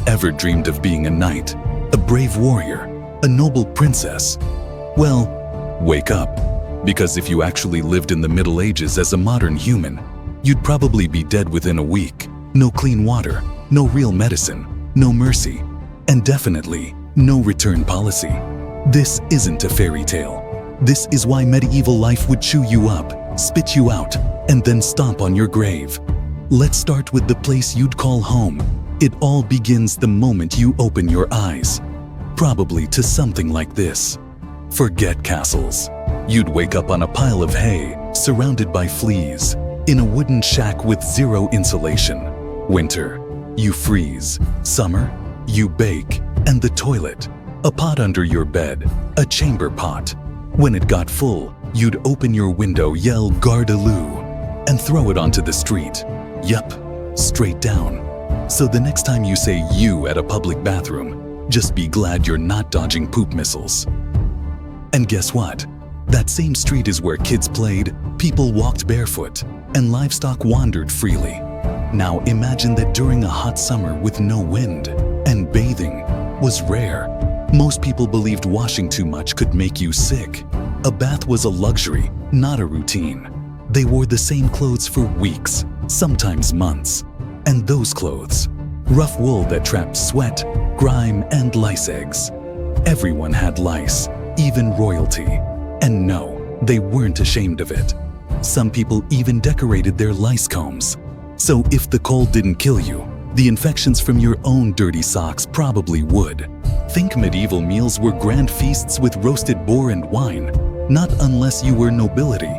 Ever dreamed of being a knight, a brave warrior, a noble princess? Well, wake up, because if you actually lived in the Middle Ages as a modern human, you'd probably be dead within a week. No clean water, no real medicine, no mercy, and definitely no return policy. This isn't a fairy tale. This is why medieval life would chew you up, spit you out, and then stomp on your grave. Let's start with the place you'd call home. It all begins the moment you open your eyes. Probably to something like this. Forget castles. You'd wake up on a pile of hay, surrounded by fleas, in a wooden shack with zero insulation. Winter, you freeze. Summer, you bake. And the toilet, a pot under your bed, a chamber pot. When it got full, you'd open your window, yell "Gardaloo," and throw it onto the street. Yup, straight down. So the next time you say "you" at a public bathroom, just be glad you're not dodging poop missiles. And guess what? That same street is where kids played, people walked barefoot, and livestock wandered freely. Now imagine that during a hot summer with no wind, and bathing was rare. Most people believed washing too much could make you sick. A bath was a luxury, not a routine. They wore the same clothes for weeks, sometimes months. And those clothes, rough wool that trapped sweat, grime, and lice eggs. Everyone had lice, even royalty. And no, they weren't ashamed of it. Some people even decorated their lice combs. So if the cold didn't kill you, the infections from your own dirty socks probably would. Think medieval meals were grand feasts with roasted boar and wine, not unless you were nobility.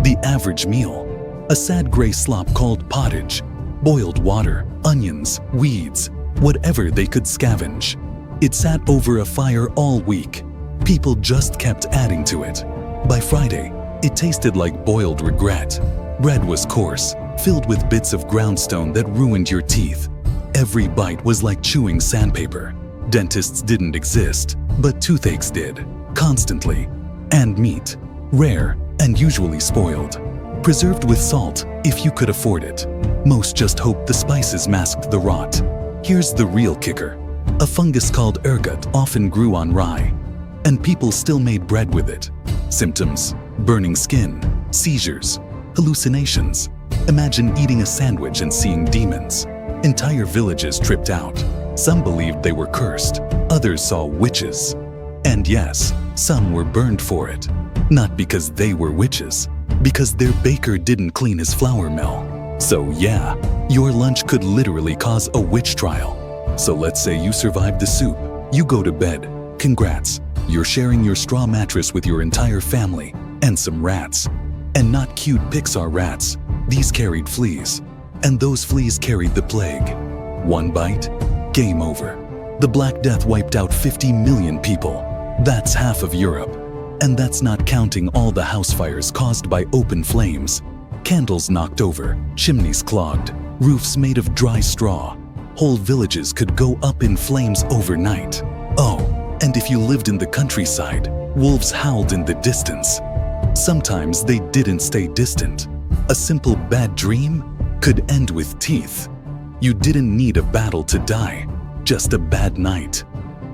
The average meal, a sad gray slop called pottage, boiled water, onions, weeds, whatever they could scavenge. It sat over a fire all week. People just kept adding to it. By Friday, it tasted like boiled regret. Bread was coarse, filled with bits of groundstone that ruined your teeth. Every bite was like chewing sandpaper. Dentists didn't exist, but toothaches did, constantly. And meat, rare and usually spoiled. Preserved with salt, if you could afford it. Most just hoped the spices masked the rot. Here's the real kicker. A fungus called ergot often grew on rye, and people still made bread with it. Symptoms: burning skin, seizures, hallucinations. Imagine eating a sandwich and seeing demons. Entire villages tripped out. Some believed they were cursed. Others saw witches. And yes, some were burned for it. Not because they were witches, because their baker didn't clean his flour mill. So yeah, your lunch could literally cause a witch trial. So let's say you survived the soup. You go to bed. Congrats. You're sharing your straw mattress with your entire family and some rats. And not cute Pixar rats. These carried fleas. And those fleas carried the plague. One bite, game over. The Black Death wiped out 50 million people. That's half of Europe. And that's not counting all the house fires caused by open flames. Candles knocked over, chimneys clogged, roofs made of dry straw. Whole villages could go up in flames overnight. Oh, and if you lived in the countryside, wolves howled in the distance. Sometimes they didn't stay distant. A simple bad dream could end with teeth. You didn't need a battle to die, just a bad night.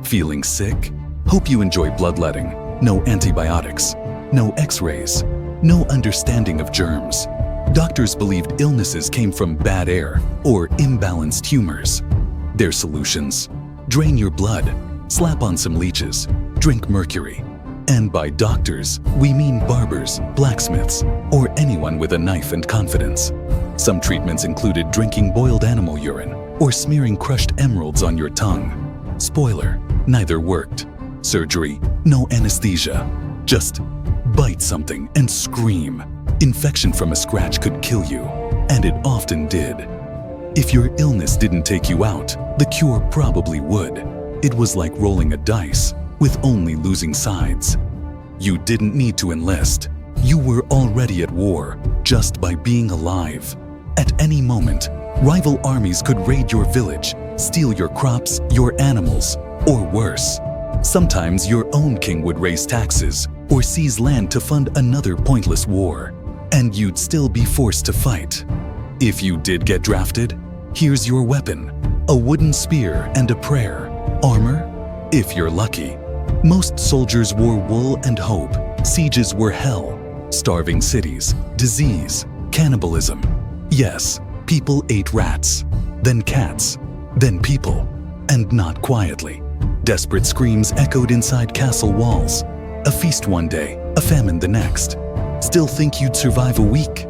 Feeling sick? Hope you enjoy bloodletting. No antibiotics, no x-rays, no understanding of germs. Doctors believed illnesses came from bad air or imbalanced humors. Their solutions: drain your blood, slap on some leeches, drink mercury. And by doctors, we mean barbers, blacksmiths, or anyone with a knife and confidence. Some treatments included drinking boiled animal urine or smearing crushed emeralds on your tongue. Spoiler, neither worked. Surgery, no anesthesia. Just bite something and scream. Infection from a scratch could kill you, and it often did. If your illness didn't take you out, the cure probably would. It was like rolling a dice, with only losing sides. You didn't need to enlist. You were already at war, just by being alive. At any moment, rival armies could raid your village, steal your crops, your animals, or worse. Sometimes your own king would raise taxes or seize land to fund another pointless war, and you'd still be forced to fight. If you did get drafted, here's your weapon: a wooden spear and a prayer. Armor? If you're lucky. Most soldiers wore wool and hope. Sieges were hell. Starving cities, disease, cannibalism. Yes, people ate rats, then cats, then people, and not quietly. Desperate screams echoed inside castle walls. A feast one day, a famine the next. Still think you'd survive a week?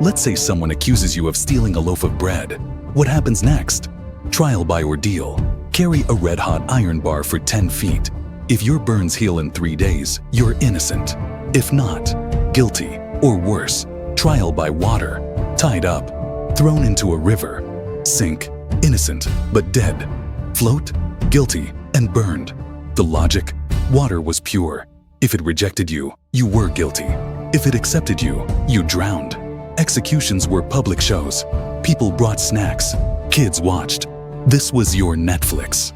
Let's say someone accuses you of stealing a loaf of bread. What happens next? Trial by ordeal. Carry a red-hot iron bar for 10 feet. If your burns heal in 3 days, you're innocent. If not, guilty, or worse, trial by water. Tied up, thrown into a river. Sink, innocent, but dead. Float, guilty, and burned. The logic? Water was pure. If it rejected you, you were guilty. If it accepted you, you drowned. Executions were public shows. People brought snacks. Kids watched. This was your Netflix.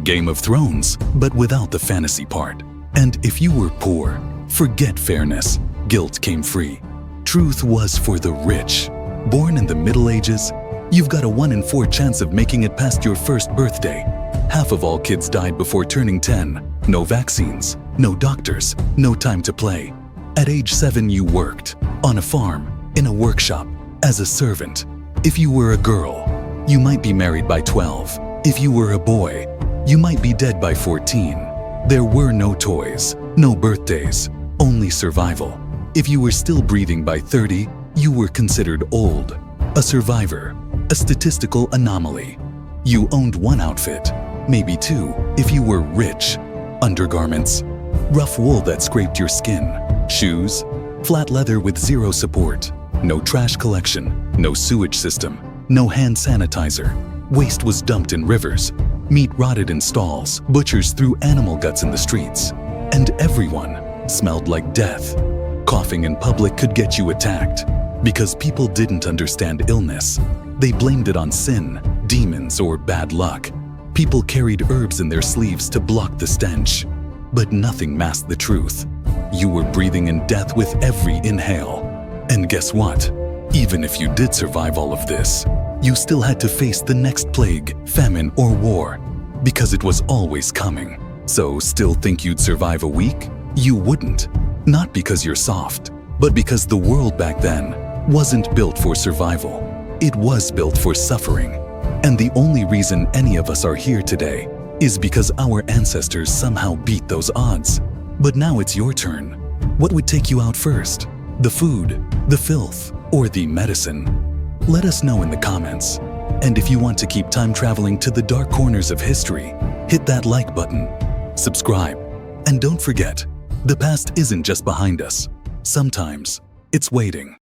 Game of Thrones, but without the fantasy part. And if you were poor, forget fairness. Guilt came free. Truth was for the rich. Born in the Middle Ages, you've got a 1 in 4 chance of making it past your first birthday. Half of all kids died before turning 10. No vaccines, no doctors, no time to play. At age 7 you worked, on a farm, in a workshop, as a servant. If you were a girl, you might be married by 12. If you were a boy, you might be dead by 14. There were no toys, no birthdays, only survival. If you were still breathing by 30, you were considered old, a survivor, a statistical anomaly. You owned 1 outfit, maybe 2 if you were rich. Undergarments, rough wool that scraped your skin, shoes, flat leather with 0 support, no trash collection, no sewage system, no hand sanitizer. Waste was dumped in rivers, meat rotted in stalls, butchers threw animal guts in the streets, and everyone smelled like death. Coughing in public could get you attacked. Because people didn't understand illness, they blamed it on sin, demons, or bad luck. People carried herbs in their sleeves to block the stench. But nothing masked the truth. You were breathing in death with every inhale. And guess what? Even if you did survive all of this, you still had to face the next plague, famine, or war, because it was always coming. So still think you'd survive a week? You wouldn't. Not because you're soft, but because the world back then wasn't built for survival. It was built for suffering. And the only reason any of us are here today is because our ancestors somehow beat those odds. But now it's your turn. What would take you out first? The food, the filth, or the medicine? Let us know in the comments. And if you want to keep time traveling to the dark corners of history, hit that like button, subscribe, and don't forget, the past isn't just behind us. Sometimes it's waiting.